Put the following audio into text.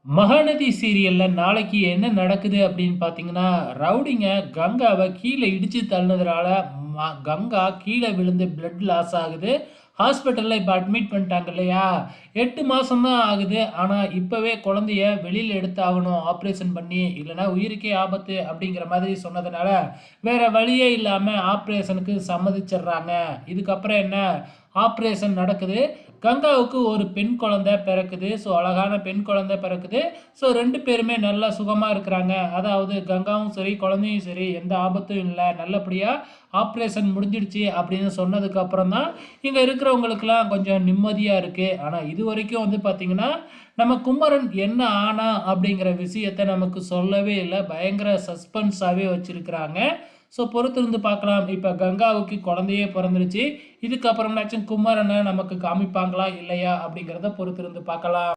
மகாநதி சீரியல்ல நாளைக்கு என்ன நடக்குது அப்படின்னு பார்த்தீங்கன்னா, ரவுடிங்க கங்காவ கீழ இடிச்சு தள்ளினதுனால கங்கா கீழ விழுந்து பிளட் லாஸ் ஆகுது. ஹாஸ்பிட்டல்ல இப்ப அட்மிட் பண்ணிட்டாங்க இல்லையா? 8 மாசம் தான் ஆகுது. ஆனா, இப்பவே குழந்தைய வெளியில எடுத்தாகணும் ஆப்ரேஷன் பண்ணி. இல்லன்னா உயிருக்கே ஆபத்து அப்படிங்கிற மாதிரி சொன்னதுனால, வேற வழியே இல்லாம ஆப்ரேஷனுக்கு சம்மதிச்சிடுறாங்க. இதுக்கப்புறம் என்ன? ஆப்ரேஷன் நடக்குது. கங்காவுக்கு ஒரு பெண் குழந்தை பிறக்குது. ஸோ, அழகான பெண் குழந்தை பிறக்குது. ஸோ, 2 பேருமே நல்லா சுகமா இருக்கிறாங்க. அதாவது கங்காவும் சரி, குழந்தையும் சரி எந்த ஆபத்தும் இல்ல. நல்லபடியா ஆப்ரேஷன் முடிஞ்சிடுச்சு அப்படின்னு சொன்னதுக்கு அப்புறம் தான், இங்க இருக்கிறவங்களுக்கெல்லாம் கொஞ்சம் நிம்மதியா இருக்கு. ஆனா, இதுவரைக்கும் வந்து பார்த்தீங்கன்னா, நம்ம குமரன் என்ன ஆனா அப்படிங்கிற விஷயத்த நமக்கு சொல்லவே இல்ல. பயங்கர சஸ்பென்ஸாவே வச்சிருக்கிறாங்க. ஸோ, பொறுத்திருந்து பார்க்கலாம். இப்ப கங்காவுக்கு குழந்தையே பொறந்துருச்சு. இதுக்கப்புறம்னாச்சும் குமரன நமக்கு காமிப்பாங்களா? இல்லையா? அப்படிங்கிறத பொறுத்திருந்து பார்க்கலாம்.